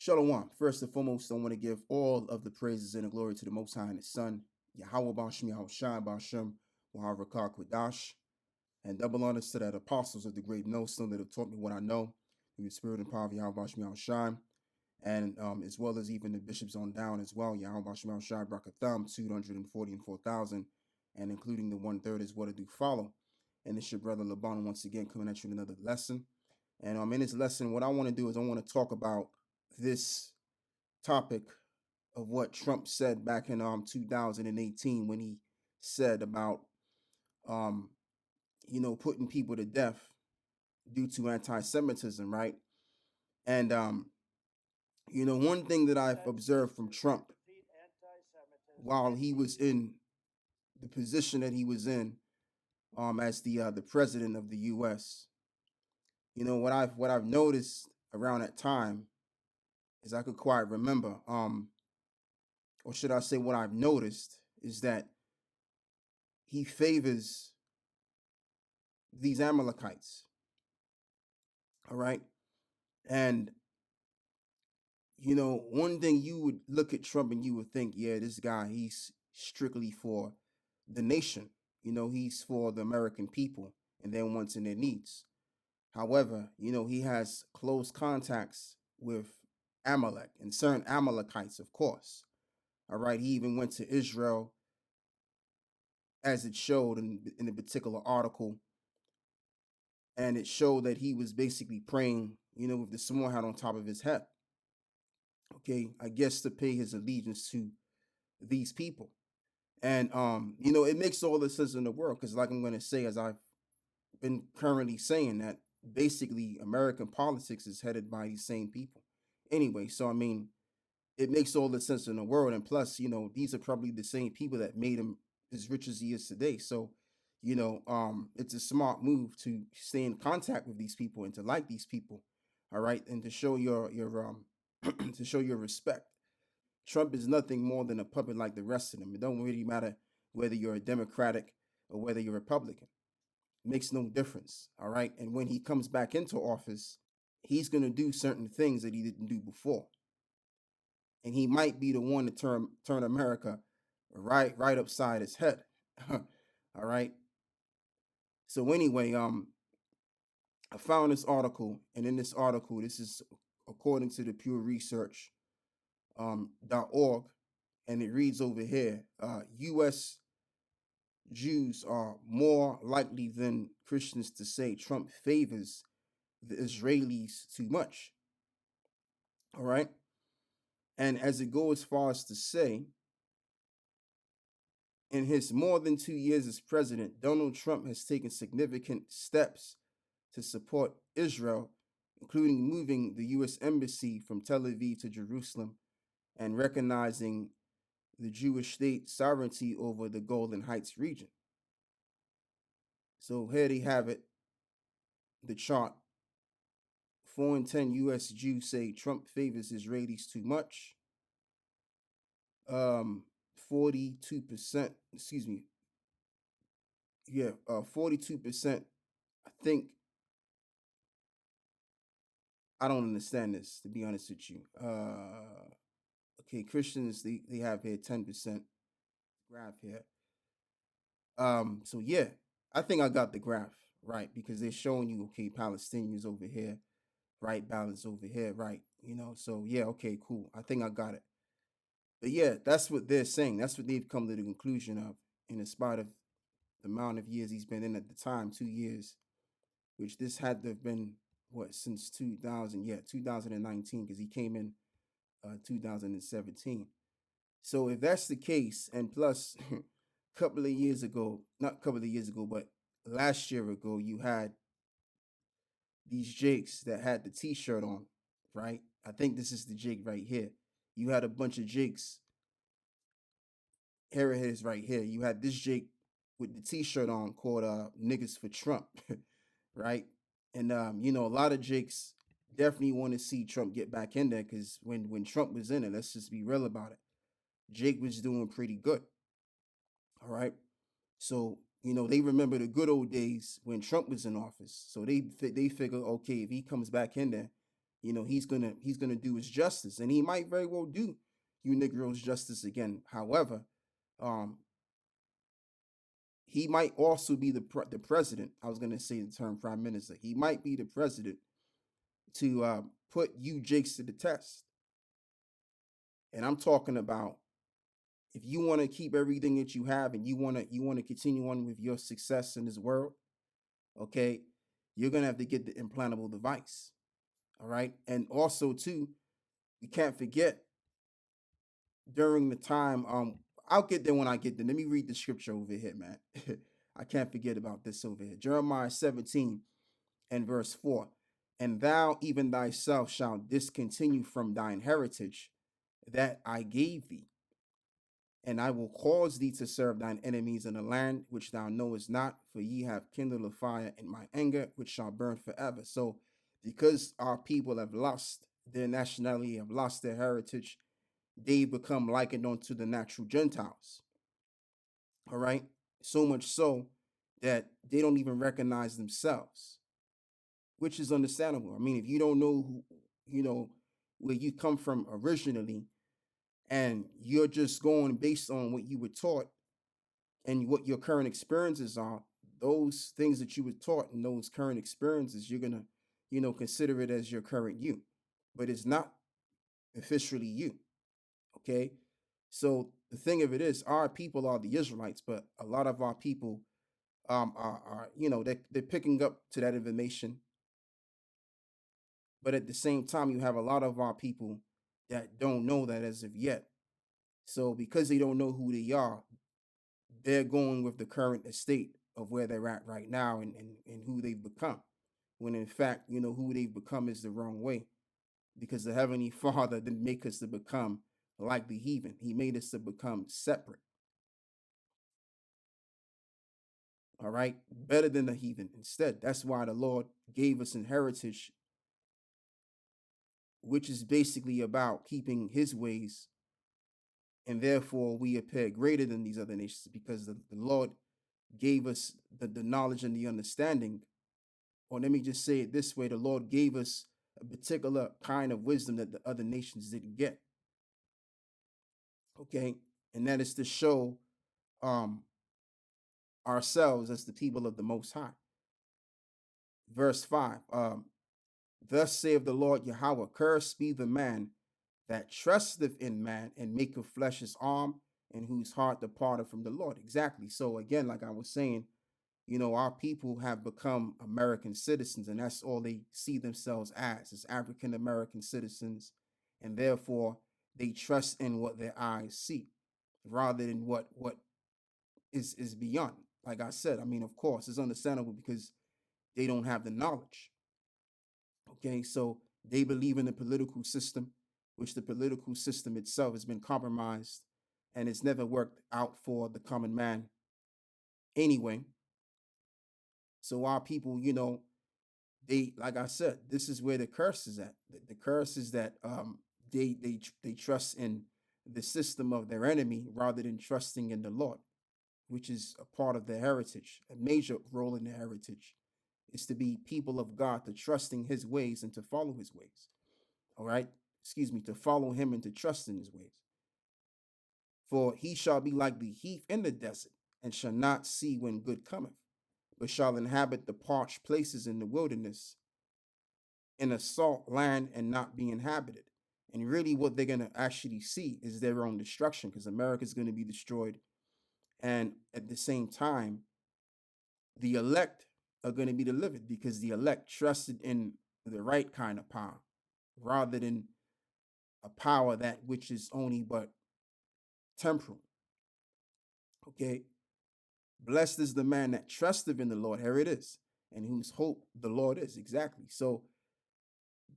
Shalom. First and foremost, I want to give all of the praises and the glory to the Most High and His Son, Yahweh Bashem, Yahweh Shai Bashem, Waharakah Kwadash, and double honors to the apostles of the great millstone that have taught me what I know through the spirit and power of Yahweh Bashem, Yahweh Shai, and as well as even the bishops on down as well, Yahweh Bashem, Yahweh Shai, Brakatham, 244,000, and including the 1/3 is what I do follow. And it's your brother Laban once again coming at you with another lesson. And in this lesson, what I want to do is I want to talk about this topic of what Trump said back in 2018 when he said about putting people to death due to anti-Semitism, right? And one thing that I've observed from Trump while he was in the position that he was in as the president of the U.S. What I've noticed around that time is I could quite remember, or should I say, what I've noticed is that he favors these Amalekites. All right. And, one thing you would look at Trump and you would think, yeah, this guy, he's strictly for the nation. He's for the American people and their wants and their needs. However, he has close contacts with Amalek and certain Amalekites, of course. All right. He even went to Israel, as it showed in a particular article. And it showed that he was basically praying, with the small hat on top of his head. Okay, I guess to pay his allegiance to these people. And, it makes all the sense in the world because, like I'm going to say, as I've been currently saying, that basically American politics is headed by these same people. Anyway, so, it makes all the sense in the world. And plus, these are probably the same people that made him as rich as he is today. So, it's a smart move to stay in contact with these people and to like these people, all right, and to show your to show your respect. Trump is nothing more than a puppet like the rest of them. It don't really matter whether you're a Democratic or whether you're a Republican. It makes no difference, all right. And when he comes back into office, he's going to do certain things that he didn't do before, and he might be the one to turn America right upside his head. All right. So anyway, I found this article, and in this article, this is according to the Pure Research .org, and it reads over here: U.S. Jews are more likely than Christians to say Trump favors the Israelis too much. All right, and as it goes as far as to say, in his more than 2 years as president, Donald Trump has taken significant steps to support Israel, including moving the U.S. Embassy from Tel Aviv to Jerusalem and recognizing the Jewish state sovereignty over the Golden Heights region. So here they have it, the chart. 4 in 10 U.S. Jews say Trump favors Israelis too much. 42%, excuse me. Yeah, 42%. I think, I don't understand this, to be honest with you. Okay, Christians, they have here 10% graph here. So yeah, I think I got the graph right because they're showing you, okay, Palestinians over here, right, balance over here, right, so yeah, okay, cool. I think I got it. But yeah, that's what they're saying. That's what they've come to the conclusion of, in spite of the amount of years he's been in at the time, 2 years, which this had to have been, what, since 2000, yeah, 2019, because he came in 2017. So if that's the case, and plus a couple of years ago, not a couple of years ago, but last year ago, you had these Jakes that had the t-shirt on, right? I think this is the Jake right here. You had a bunch of Jakes. Here it is right here. You had this Jake with the t-shirt on called Niggas for Trump, right? And a lot of Jakes definitely want to see Trump get back in there because when Trump was in it, let's just be real about it, Jake was doing pretty good. All right. So, they remember the good old days when Trump was in office. So they figure, okay, if he comes back in there, he's gonna do his justice, and he might very well do you Negroes justice again. However, um, he might also be the president. I was gonna say the term prime minister. He might be the president to put you Jakes to the test. And I'm talking about if you want to keep everything that you have and you want to continue on with your success in this world, okay, you're gonna have to get the implantable device. All right, and also too, you can't forget during the time. I'll get there when I get there. Let me read the scripture over here, man. I can't forget about this over here. Jeremiah 17 and verse 4. And thou even thyself shalt discontinue from thine heritage that I gave thee, and I will cause thee to serve thine enemies in a land which thou knowest not, for ye have kindled a fire in my anger, which shall burn forever. So, because our people have lost their nationality, have lost their heritage, they become likened unto the natural Gentiles. All right. So much so that they don't even recognize themselves, which is understandable. I mean, if you don't know you know, where you come from originally, and you're just going based on what you were taught and what your current experiences are, those things that you were taught and those current experiences, you're gonna, consider it as your current you, but it's not officially you. Okay, so the thing of it is, our people are the Israelites, but a lot of our people are they're picking up to that information, but at the same time, you have a lot of our people that don't know that as of yet. So because they don't know who they are, they're going with the current estate of where they're at right now, and who they've become. When in fact, who they've become is the wrong way, because the Heavenly Father didn't make us to become like the heathen. He made us to become separate. All right, better than the heathen. Instead, that's why the Lord gave us an heritage, which is basically about keeping His ways, and therefore we appear greater than these other nations, because the Lord gave us the knowledge and the understanding. Or let me just say it this way: the Lord gave us a particular kind of wisdom that the other nations didn't get. Okay, and that is to show um, ourselves as the people of the Most High. Verse 5. Thus saith the Lord Yahweh: Cursed be the man that trusteth in man and maketh flesh his arm, and whose heart departed from the Lord. Exactly. So again, like I was saying, our people have become American citizens, and that's all they see themselves as African American citizens, and therefore they trust in what their eyes see rather than what is beyond. Like I said, I mean, of course, it's understandable because they don't have the knowledge. Okay, so they believe in the political system, which the political system itself has been compromised, and it's never worked out for the common man anyway. So our people, they, like I said, this is where the curse is at. The curse is that they trust in the system of their enemy rather than trusting in the Lord, which is a part of their heritage. A major role in their heritage is to be people of God, to trusting His ways and to follow His ways. All right, excuse me, to follow Him and to trust in His ways. For he shall be like the heath in the desert, and shall not see when good cometh, but shall inhabit the parched places in the wilderness, in a salt land and not be inhabited. And really, what they're going to actually see is their own destruction, because America is going to be destroyed. And at the same time, the elect are going to be delivered, because the elect trusted in the right kind of power rather than a power that which is only but temporal. Okay. Blessed is the man that trusteth in the Lord. Here it is. And whose hope the Lord is. Exactly. So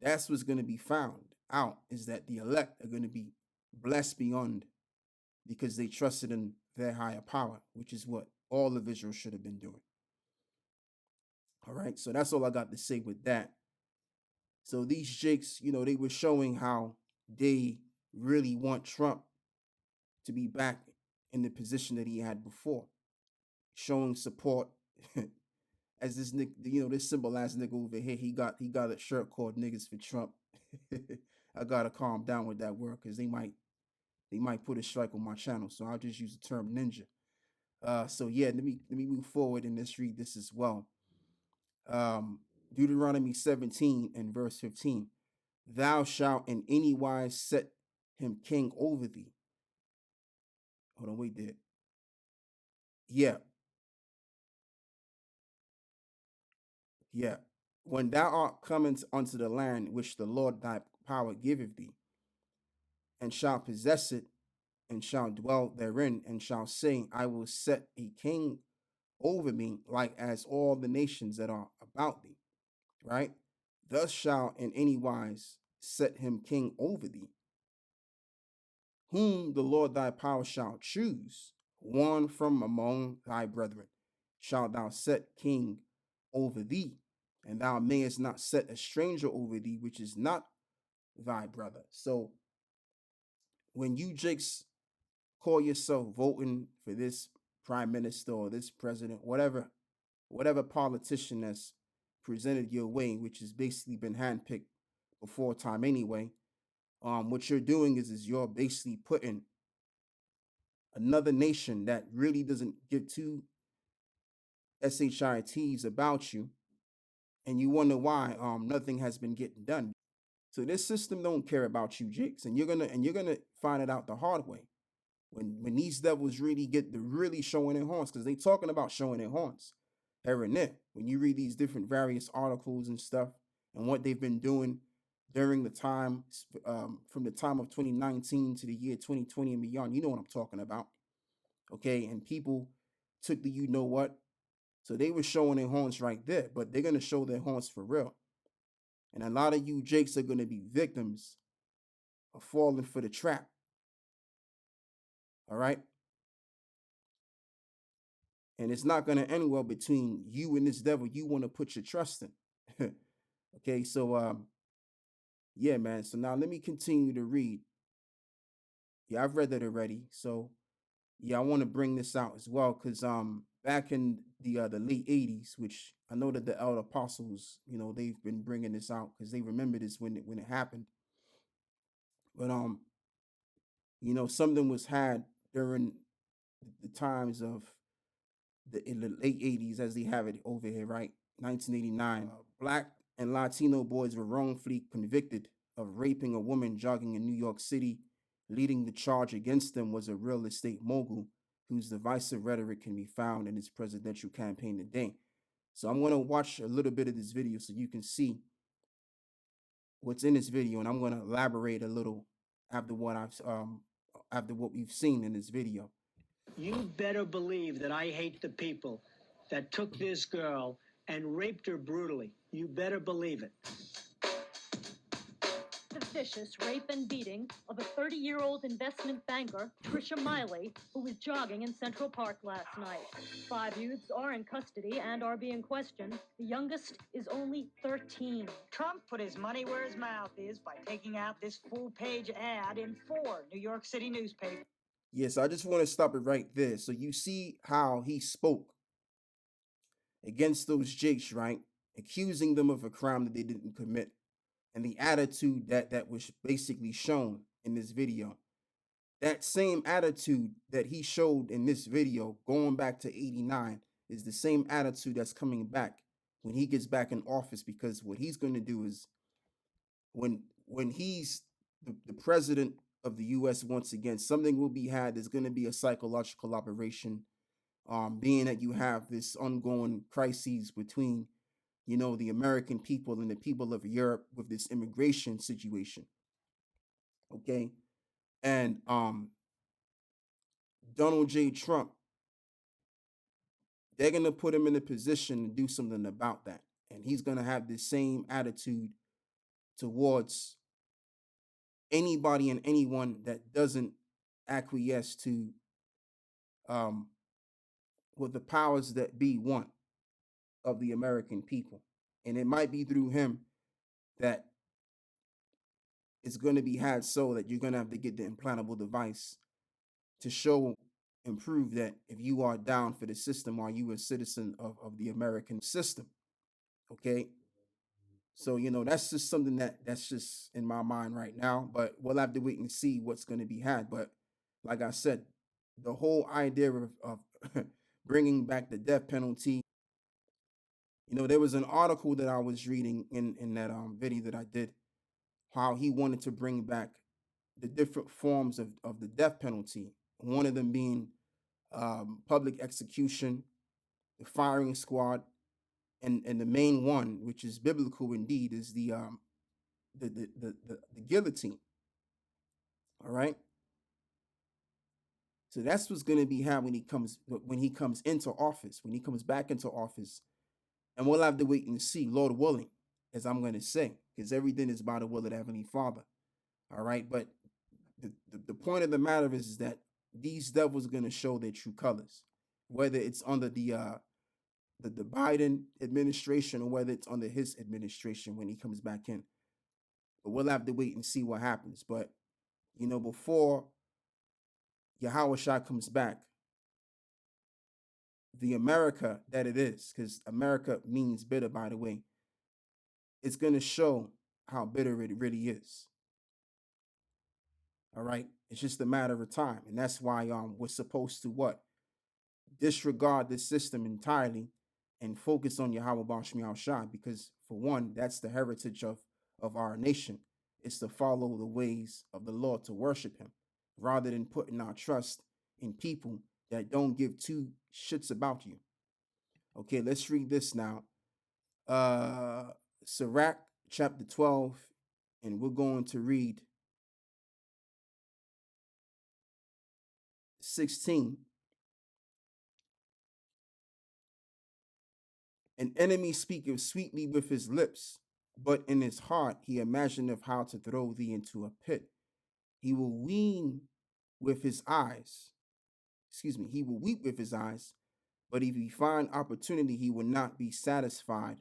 that's what's going to be found out, is that the elect are going to be blessed beyond, because they trusted in their higher power, which is what all of Israel should have been doing. All right. So that's all I got to say with that. So these jakes, they were showing how they really want Trump to be back in the position that he had before, showing support. As this this symbol ass nigga over here, he got a shirt called "Niggas for Trump." I gotta calm down with that word because they might put a strike on my channel. So I'll just use the term ninja. So yeah, let me move forward and let's read this as well. Um, Deuteronomy 17 and verse 15. Thou shalt in any wise set him king over thee. Hold on, wait there. Yeah, yeah. When thou art coming unto the land which the Lord thy power giveth thee, and shalt possess it, and shalt dwell therein, and shalt say, I will set a king over me, like as all the nations that are about thee, right? Thus shalt in any wise set him king over thee, whom the Lord thy power shall choose, one from among thy brethren, shalt thou set king over thee, and thou mayest not set a stranger over thee, which is not thy brother. So when you jakes call yourself voting for this prime minister or this president, whatever politician that's presented your way, which has basically been handpicked before time anyway, what you're doing is you're basically putting another nation that really doesn't give two shits about you, and you wonder why nothing has been getting done. So this system don't care about you, Jakes, and you're gonna find it out the hard way when these devils really get to really showing their horns, because they talking about showing their horns here and there. When you read these different various articles and stuff and what they've been doing during the time from the time of 2019 to the year 2020 and beyond, you know what I'm talking about. Okay, and people took the you know what, so they were showing their horns right there, but they're gonna show their horns for real. And a lot of you Jakes are gonna be victims of falling for the trap. All right. And it's not gonna end well between you and this devil you want to put your trust in. Okay, so yeah, man. So now let me continue to read. Yeah, I've read that already. So yeah, I want to bring this out as well because back in the late 80s, which I know that the elder apostles, they've been bringing this out because they remember this when it happened. But something was had during the times of in the late 80s, as they have it over here, right? 1989. Black and Latino boys were wrongfully convicted of raping a woman jogging in New York City. Leading the charge against them was a real estate mogul whose divisive rhetoric can be found in his presidential campaign today. So I'm going to watch a little bit of this video so you can see what's in this video, and I'm going to elaborate a little after after what we've seen in this video. You better believe that I hate the people that took this girl and raped her brutally. You better believe it. The vicious rape and beating of a 30-year-old investment banker, Trisha Miley, who was jogging in Central Park last night. 5 youths are in custody and are being questioned. The youngest is only 13. Trump put his money where his mouth is by taking out this full-page ad in 4 New York City newspapers. Yes, I just want to stop it right there. So you see how he spoke against those jakes, right? Accusing them of a crime that they didn't commit. And the attitude that was basically shown in this video. That same attitude that he showed in this video going back to 89 is the same attitude that's coming back when he gets back in office, because what he's going to do is when he's the president of the US once again, something will be had. There's going to be a psychological operation, being that you have this ongoing crises between the American people and the people of Europe with this immigration situation. Okay. And Donald J. Trump, they're gonna put him in a position to do something about that. And he's gonna have the same attitude towards anybody and anyone that doesn't acquiesce to um what the powers that be want of the American people. And it might be through him that it's gonna be had, so that you're gonna have to get the implantable device to show and prove that if you are down for the system, are you a citizen of the American system? Okay. So, that's just something that's just in my mind right now. But we'll have to wait and see what's going to be had. But like I said, the whole idea of bringing back the death penalty, there was an article that I was reading in that video that I did, how he wanted to bring back the different forms of the death penalty. One of them being public execution, the firing squad, and the main one, which is biblical indeed, is the guillotine. All right. So that's what's going to be how when he comes into office, when he comes back into office, and we'll have to wait and see, Lord willing, as I'm going to say, because everything is by the will of the Heavenly Father. All right, but the point of the matter is that these devils are going to show their true colors, whether it's under the Biden administration or whether it's under his administration when he comes back in. But we'll have to wait and see what happens. But before Yahweh Shah comes back, the America that it is, because America means bitter, by the way, it's going to show how bitter it really is. All right. It's just a matter of time. And that's why we're supposed to what? Disregard this system entirely and focus on Yahweh Bashmi Shah, because for one, that's the heritage of our nation. It's to follow the ways of the Lord, to worship him, rather than putting our trust in people that don't give two shits about you. Okay, let's read this now. Sirach chapter 12, and we're going to read 16. An enemy speaketh sweetly with his lips, but in his heart he imagineth how to throw thee into a pit. He will wean with his eyes. He will weep with his eyes, but if he find opportunity, he will not be satisfied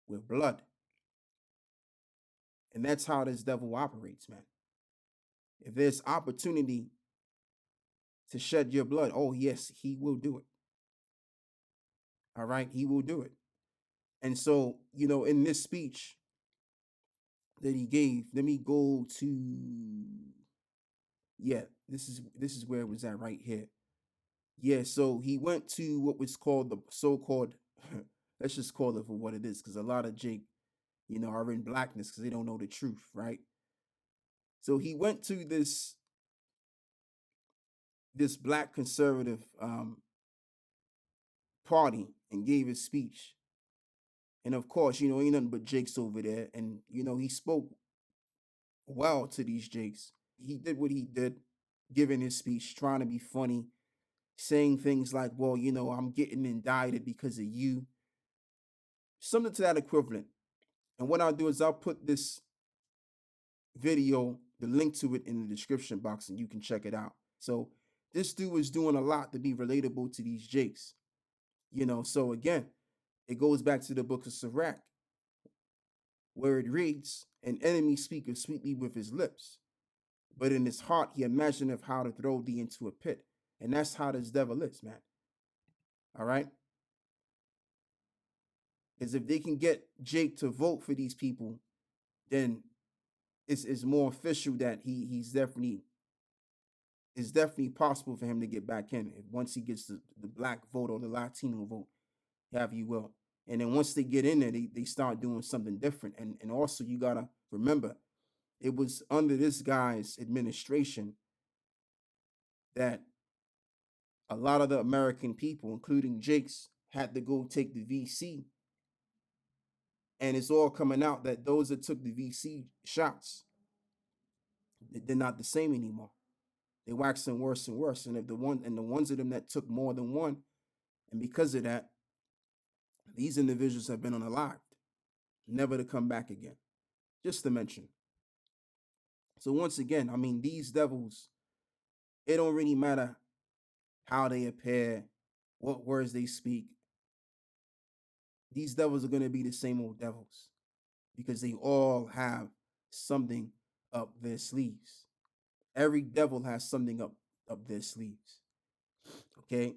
with blood. And that's how this devil operates, man. If there's opportunity to shed your blood, oh yes, he will do it. All right, he will do it. And so, in this speech that he gave, let me go to, yeah, this is where it was at right here. Yeah, so he went to what was called the so-called let's just call it for what it is, because a lot of Jake, are in blackness because they don't know the truth, right? So he went to this black conservative party and gave his speech. And of course, ain't nothing but Jakes over there. And, he spoke well to these Jakes. He did what he did, giving his speech, trying to be funny, saying things like, well, I'm getting indicted because of you. Something to that equivalent. And what I'll do is I'll put this video, the link to it in the description box, and you can check it out. So this dude is doing a lot to be relatable to these Jakes. So again, it goes back to the book of Sirach, where it reads, an enemy speaketh sweetly with his lips, but in his heart he imagineth how to throw thee into a pit. And that's how this devil is, man. All right? Because if they can get Jake to vote for these people, then it's more official that it's definitely possible for him to get back in once he gets the black vote or the Latino vote, have you will. And then once they get in there, they start doing something different. And also you gotta remember, it was under this guy's administration that a lot of the American people, including Jake's, had to go take the VC. And it's all coming out that those that took the VC shots, they're not the same anymore. They're waxing worse and worse. And if the ones of them that took more than one, and because of that, these individuals have been unalived, never to come back again. Just to mention. So once again, I mean, these devils, it don't really matter how they appear, what words they speak. These devils are going to be the same old devils because they all have something up their sleeves. Every devil has something up their sleeves. Okay?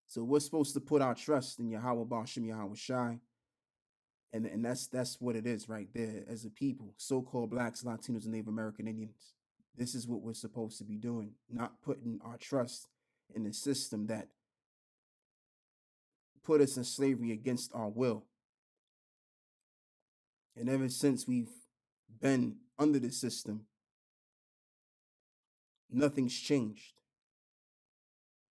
So we're supposed to put our trust in Yahweh Bashim Yahweh Shai And that's what it is right there. As a people, so-called blacks, Latinos, and Native American Indians, this is what we're supposed to be doing, not putting our trust in a system that put us in slavery against our will. And ever since we've been under the system, nothing's changed,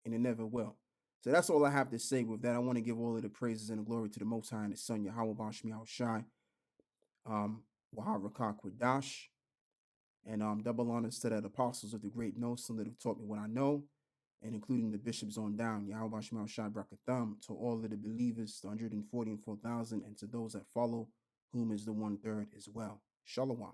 and it never will. So that's all I have to say with that. I want to give all of the praises and the glory to the Most High and His Son, Yahweh Bashmi Shai, Wahar Rakak Kwadash, and double honors to the apostles of the great Noson that have taught me what I know, and including the bishops on down, Yahweh Bashmi Shai Brakatham, to all of the believers, the 144,000, and to those that follow, whom is the 1/3 as well. Shalom.